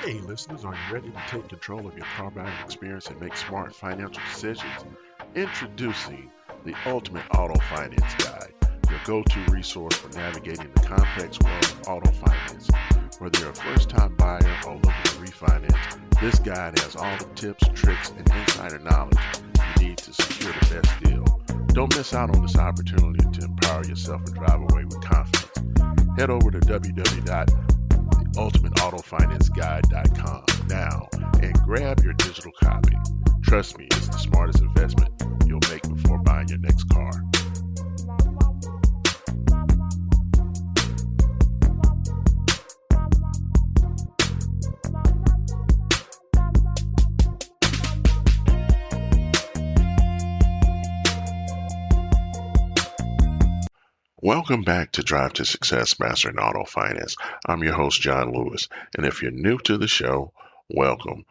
Hey, listeners, are you ready to take control of your car buying experience and make smart financial decisions? Introducing the Ultimate Auto Finance Guide, your go to resource for navigating the complex world of auto finance. Whether you're a first time buyer or looking to refinance, this guide has all the tips, tricks, and insider knowledge you need to secure the best deal. Don't miss out on this opportunity to empower yourself and drive away with confidence. Head over to www.ultimateautofinanceguide.com now and grab your digital copy. Trust me, it's the smartest investment you'll make before buying your next car. Welcome back to Drive to Success Mastering Auto Finance. I'm your host, John Lewis, and if you're new to the show, welcome.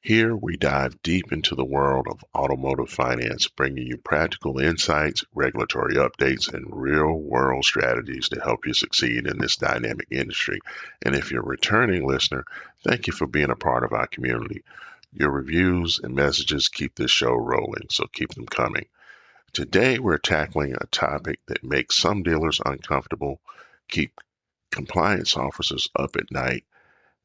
Here we dive deep into the world of automotive finance, bringing you practical insights, regulatory updates, and real-world strategies to help you succeed in this dynamic industry. And if you're a returning listener, thank you for being a part of our community. Your reviews and messages keep this show rolling, so keep them coming. Today, we're tackling a topic that makes some dealers uncomfortable, keep compliance officers up at night,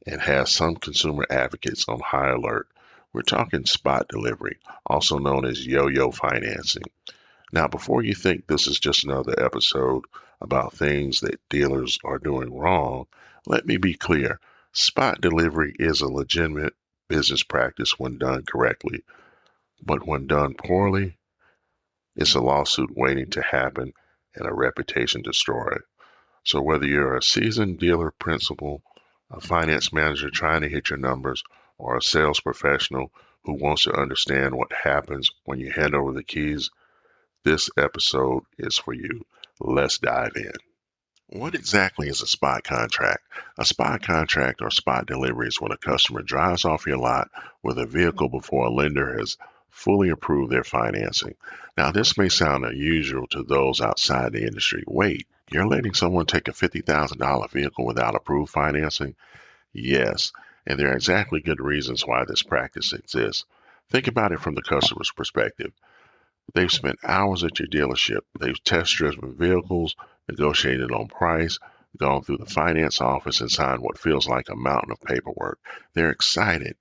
and has some consumer advocates on high alert. We're talking spot delivery, also known as yo-yo financing. Now, before you think this is just another episode about things that dealers are doing wrong, let me be clear. Spot delivery is a legitimate business practice when done correctly, but when done poorly, it's a lawsuit waiting to happen and a reputation destroyed. So whether you're a seasoned dealer principal, a finance manager trying to hit your numbers, or a sales professional who wants to understand what happens when you hand over the keys, this episode is for you. Let's dive in. What exactly is a spot contract? A spot contract or spot delivery is when a customer drives off your lot with a vehicle before a lender has fully approved their financing. Now, this may sound unusual to those outside the industry. Wait, you're letting someone take a $50,000 vehicle without approved financing? Yes, and there are exactly good reasons why this practice exists. Think about it from the customer's perspective. They've spent hours at your dealership. They've test driven vehicles, negotiated on price, gone through the finance office, and signed what feels like a mountain of paperwork. They're excited.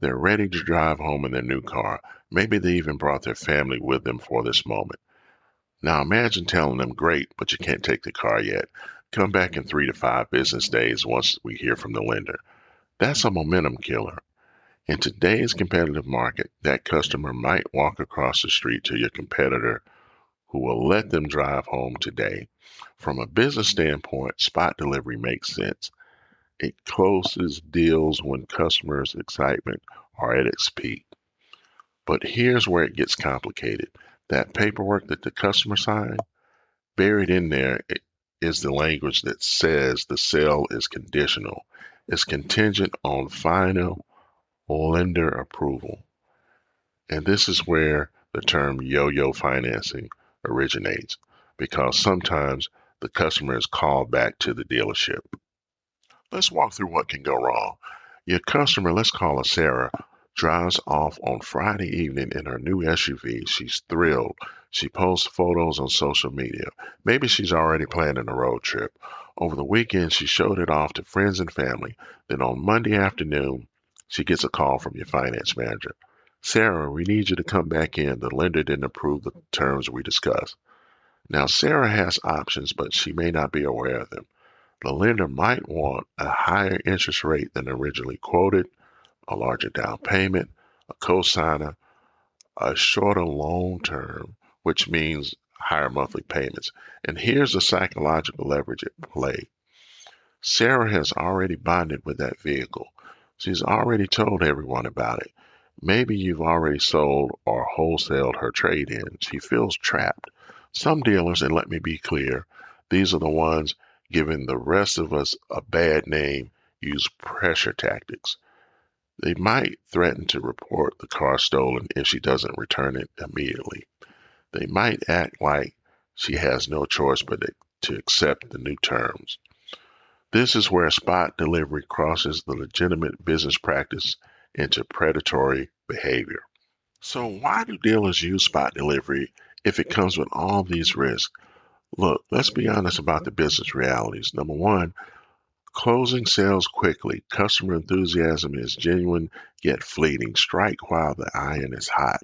They're ready to drive home in their new car. Maybe they even brought their family with them for this moment. Now imagine telling them, great, but you can't take the car yet. Come back in 3 to 5 business days once we hear from the lender. That's a momentum killer. In today's competitive market, that customer might walk across the street to your competitor who will let them drive home today. From a business standpoint, spot delivery makes sense. It closes deals when customers' excitement are at its peak. But here's where it gets complicated. That paperwork that the customer signed, buried in there is the language that says the sale is conditional. It's contingent on final lender approval. And this is where the term yo-yo financing originates, because sometimes the customer is called back to the dealership. Let's walk through what can go wrong. Your customer, let's call her Sarah, drives off on Friday evening in her new SUV. She's thrilled. She posts photos on social media. Maybe she's already planning a road trip. Over the weekend, she showed it off to friends and family. Then on Monday afternoon, she gets a call from your finance manager. Sarah, we need you to come back in. The lender didn't approve the terms we discussed. Now, Sarah has options, but she may not be aware of them. The lender might want a higher interest rate than originally quoted, a larger down payment, a cosigner, a shorter loan term, which means higher monthly payments. And here's the psychological leverage at play. Sarah has already bonded with that vehicle. She's already told everyone about it. Maybe you've already sold or wholesaled her trade-in. She feels trapped. Some dealers, and let me be clear, these are the ones giving the rest of us a bad name, use pressure tactics. They might threaten to report the car stolen if she doesn't return it immediately. They might act like she has no choice but to accept the new terms. This is where spot delivery crosses the legitimate business practice into predatory behavior. So, why do dealers use spot delivery if it comes with all these risks? Look, let's be honest about the business realities. Number one, closing sales quickly. Customer enthusiasm is genuine yet fleeting. Strike while the iron is hot.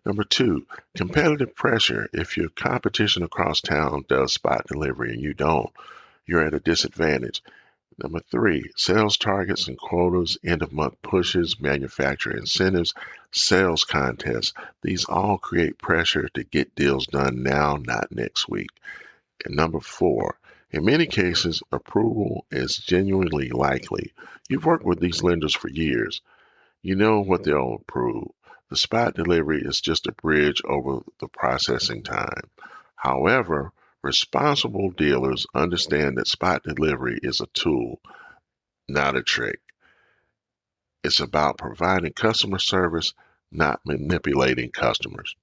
Number two, competitive pressure. If your competition across town does spot delivery and you don't, you're at a disadvantage. Number three, sales targets and quotas, end of month pushes, manufacturer incentives, sales contests. These all create pressure to get deals done now, not next week. And number four, in many cases, approval is genuinely likely. You've worked with these lenders for years. You know what they'll approve. The spot delivery is just a bridge over the processing time. However, responsible dealers understand that spot delivery is a tool, not a trick. It's about providing customer service, not manipulating customers.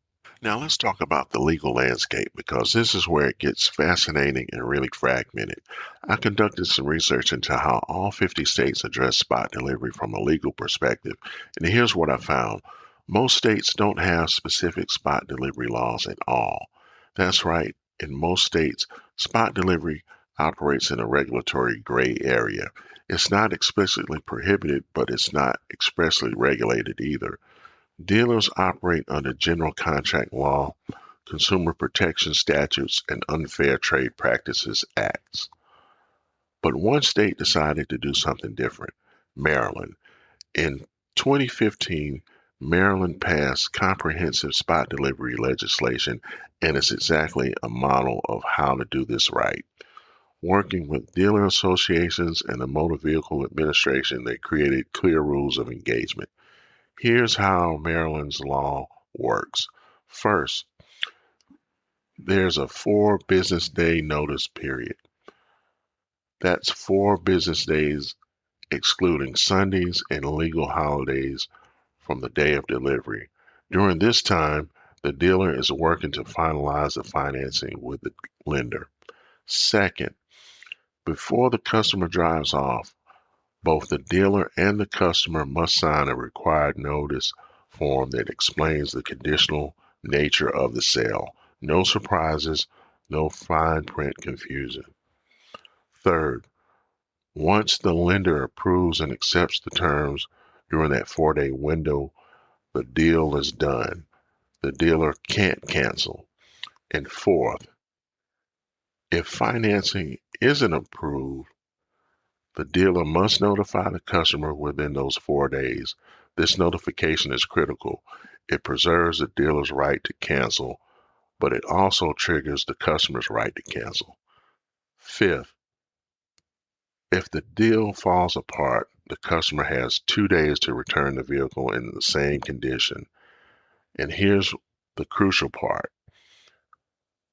Now let's talk about the legal landscape because this is where it gets fascinating and really fragmented. I conducted some research into how all 50 states address spot delivery from a legal perspective, and here's what I found. Most states don't have specific spot delivery laws at all. That's right, in most states, spot delivery operates in a regulatory gray area. It's not explicitly prohibited, but it's not expressly regulated either. Dealers operate under general contract law, consumer protection statutes, and unfair trade practices acts. But one state decided to do something different, Maryland. In 2015, Maryland passed comprehensive spot delivery legislation, and it's exactly a model of how to do this right. Working with dealer associations and the Motor Vehicle Administration, they created clear rules of engagement. Here's how Maryland's law works. First, there's a 4 business day notice period. That's 4 business days excluding Sundays and legal holidays from the day of delivery. During this time, the dealer is working to finalize the financing with the lender. Second, before the customer drives off, both the dealer and the customer must sign a required notice form that explains the conditional nature of the sale. No surprises, no fine print confusion. Third, once the lender approves and accepts the terms during that 4 day window, the deal is done. The dealer can't cancel. And fourth, if financing isn't approved, the dealer must notify the customer within those 4 days. This notification is critical. It preserves the dealer's right to cancel, but it also triggers the customer's right to cancel. Fifth, if the deal falls apart, the customer has 2 days to return the vehicle in the same condition. And here's the crucial part.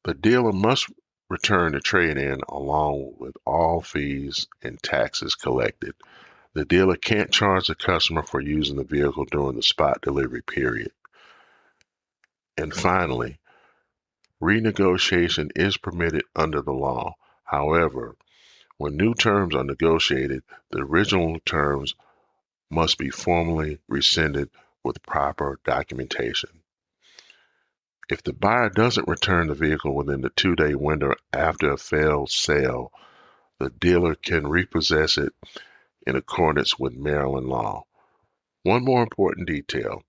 The dealer must return the trade-in along with all fees and taxes collected. The dealer can't charge the customer for using the vehicle during the spot delivery period. And finally, renegotiation is permitted under the law. However, when new terms are negotiated, the original terms must be formally rescinded with proper documentation. If the buyer doesn't return the vehicle within the 2 day window after a failed sale, the dealer can repossess it in accordance with Maryland law. One more important detail.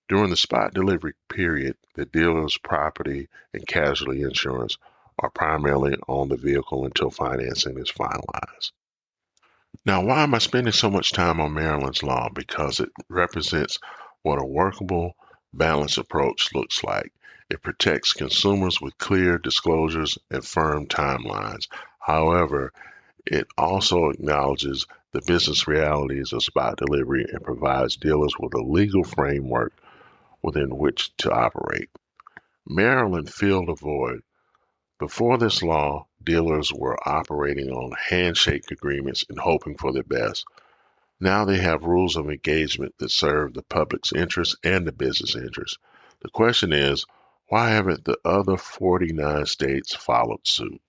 During the spot delivery period, the dealer's property and casualty insurance are primarily on the vehicle until financing is finalized. Now, why am I spending so much time on Maryland's law? Because it represents what a workable, balanced approach looks like. It protects consumers with clear disclosures and firm timelines. However, it also acknowledges the business realities of spot delivery and provides dealers with a legal framework within which to operate. Maryland filled a void. Before this law, dealers were operating on handshake agreements and hoping for the best. Now they have rules of engagement that serve the public's interest and the business interest. The question is, why haven't the other 49 states followed suit?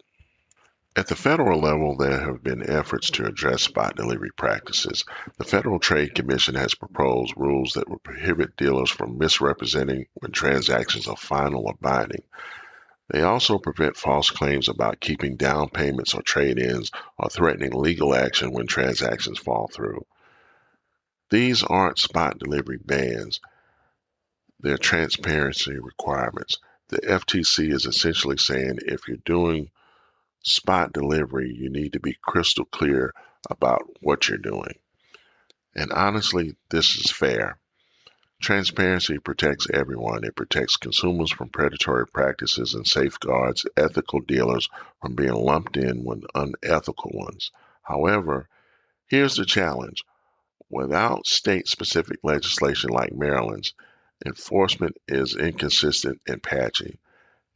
At the federal level, there have been efforts to address spot delivery practices. The Federal Trade Commission has proposed rules that will prohibit dealers from misrepresenting when transactions are final or binding. They also prevent false claims about keeping down payments or trade-ins or threatening legal action when transactions fall through. These aren't spot delivery bans, they're transparency requirements. The FTC is essentially saying if you're doing spot delivery, you need to be crystal clear about what you're doing. And honestly, this is fair. Transparency protects everyone. It protects consumers from predatory practices and safeguards ethical dealers from being lumped in with unethical ones. However, here's the challenge. Without state-specific legislation like Maryland's, enforcement is inconsistent and patchy.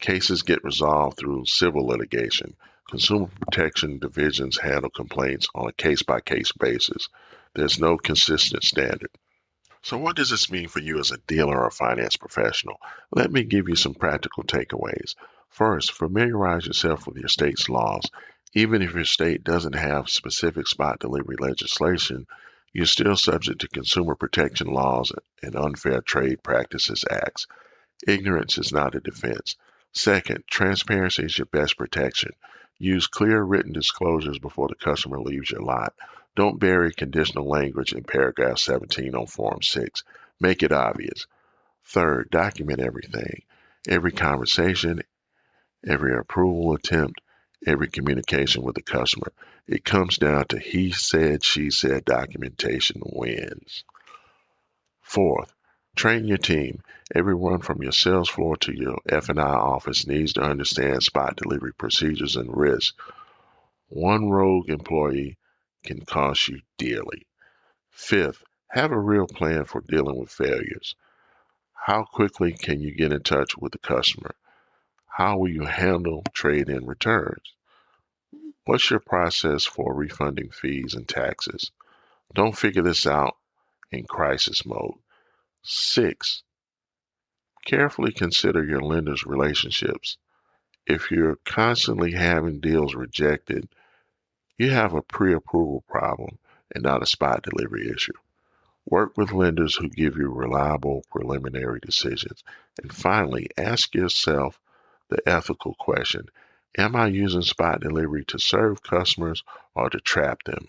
Cases get resolved through civil litigation. Consumer protection divisions handle complaints on a case-by-case basis. There's no consistent standard. So what does this mean for you as a dealer or finance professional? Let me give you some practical takeaways. First, familiarize yourself with your state's laws. Even if your state doesn't have specific spot delivery legislation, you're still subject to consumer protection laws and unfair trade practices acts. Ignorance is not a defense. Second, transparency is your best protection. Use clear written disclosures before the customer leaves your lot. Don't bury conditional language in paragraph 17 on Form 6. Make it obvious. Third, document everything. Every conversation, every approval attempt, every communication with the customer. It comes down to he said, she said documentation wins. Fourth, train your team. Everyone from your sales floor to your F&I office needs to understand spot delivery procedures and risks. One rogue employee can cost you dearly. Fifth, have a real plan for dealing with failures. How quickly can you get in touch with the customer? How will you handle trade-in returns? What's your process for refunding fees and taxes? Don't figure this out in crisis mode. Six, carefully consider your lender's relationships. If you're constantly having deals rejected, you have a pre-approval problem and not a spot delivery issue. Work with lenders who give you reliable preliminary decisions. And finally, ask yourself the ethical question, am I using spot delivery to serve customers or to trap them?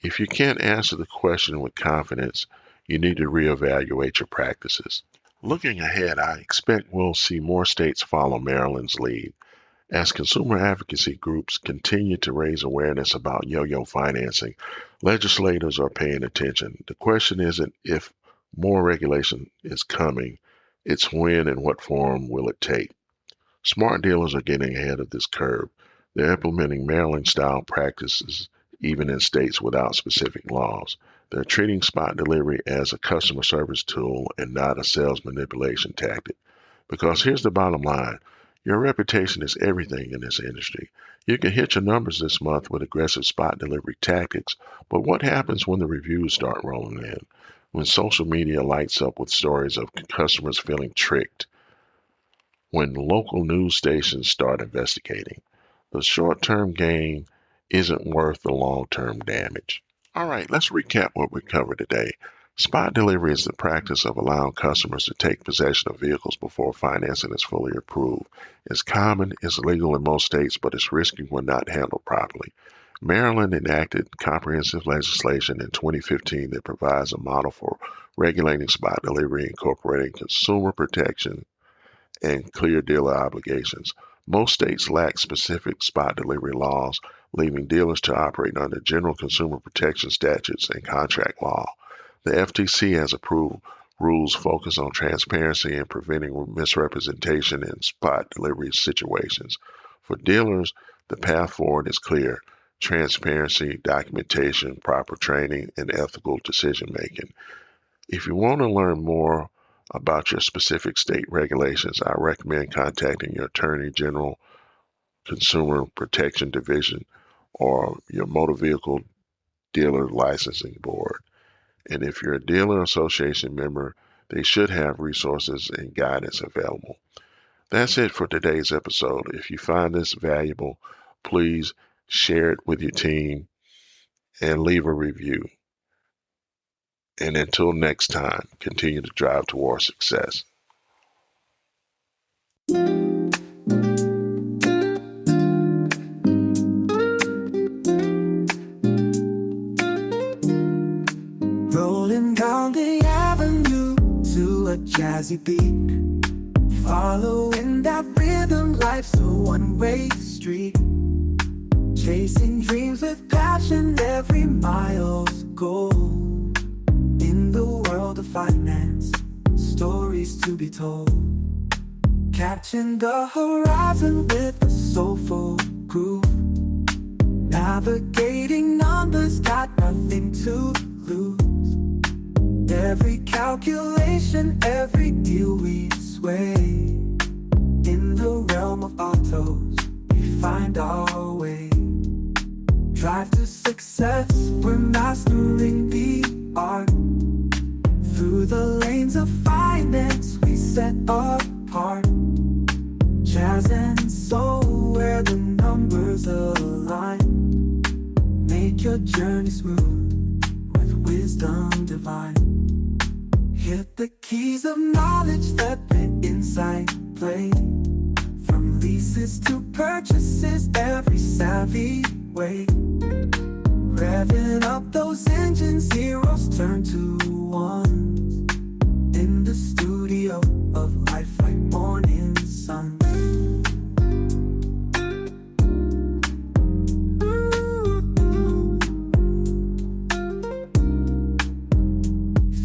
If you can't answer the question with confidence, you need to reevaluate your practices. Looking ahead, I expect we'll see more states follow Maryland's lead. As consumer advocacy groups continue to raise awareness about yo-yo financing, legislators are paying attention. The question isn't if more regulation is coming, it's when and what form will it take. Smart dealers are getting ahead of this curve. They're implementing Maryland-style practices even in states without specific laws. They're treating spot delivery as a customer service tool and not a sales manipulation tactic. Because here's the bottom line. Your reputation is everything in this industry. You can hit your numbers this month with aggressive spot delivery tactics, but what happens when the reviews start rolling in? When social media lights up with stories of customers feeling tricked? When local news stations start investigating? The short-term gain isn't worth the long-term damage. All right, let's recap what we covered today. Spot delivery is the practice of allowing customers to take possession of vehicles before financing is fully approved. It's common, it's legal in most states, but it's risky when not handled properly. Maryland enacted comprehensive legislation in 2015 that provides a model for regulating spot delivery, incorporating consumer protection and clear dealer obligations. Most states lack specific spot delivery laws, leaving dealers to operate under general consumer protection statutes and contract law. The FTC has approved rules focused on transparency and preventing misrepresentation in spot delivery situations. For dealers, the path forward is clear: transparency, documentation, proper training, and ethical decision making. If you want to learn more about your specific state regulations, I recommend contacting your Attorney General, Consumer Protection Division, or your Motor Vehicle Dealer Licensing Board. And if you're a dealer association member, they should have resources and guidance available. That's it for today's episode. If you find this valuable, please share it with your team and leave a review. And until next time, continue to drive towards success. Rolling down the avenue to a jazzy beat, following that rhythm, life's a one-way street. Chasing dreams with passion, every mile's a goal. In the world of finance, stories to be told. Catching the horizon with a soulful groove. Navigating numbers, got nothing to lose. Every calculation, every deal we sway. In the realm of autos, we find our way. Drive to success, we're mastering the art. Through the lanes of finance, we set apart. Jazz and soul, where the numbers align. Make your journey smooth with wisdom divine. Hit the keys of knowledge, let the insight play. From leases to purchases, every savvy way. Revving up those engines, zeros turn to ones. In the studio of life like morning sun.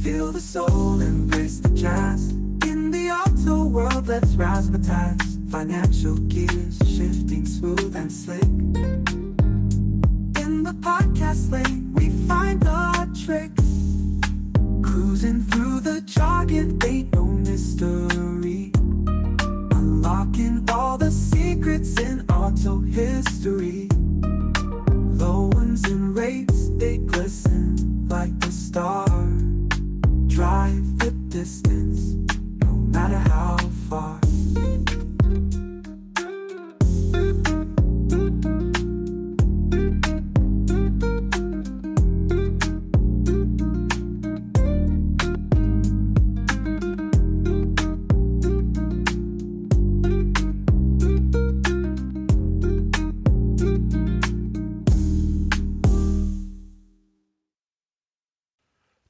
Feel the soul, embrace the jazz. In the auto world, let's razzmatazz. Financial gears shifting smooth and slick. In the podcast lane, we find the tricks. Cruising through the jargon, ain't no mystery. Unlocking all the secrets in auto history. Low ones and rates, they glisten like the stars. Drive the distance, no matter how far.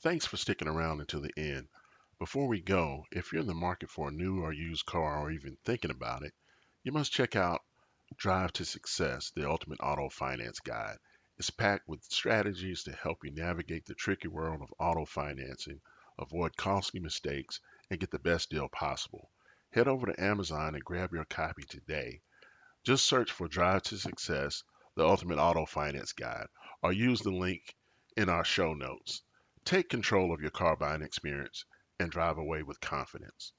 Thanks for sticking around until the end. Before we go, if you're in the market for a new or used car or even thinking about it, you must check out Drive to Success, the Ultimate Auto Finance Guide. It's packed with strategies to help you navigate the tricky world of auto financing, avoid costly mistakes, and get the best deal possible. Head over to Amazon and grab your copy today. Just search for Drive to Success, the Ultimate Auto Finance Guide, or use the link in our show notes. Take control of your car buying experience and drive away with confidence.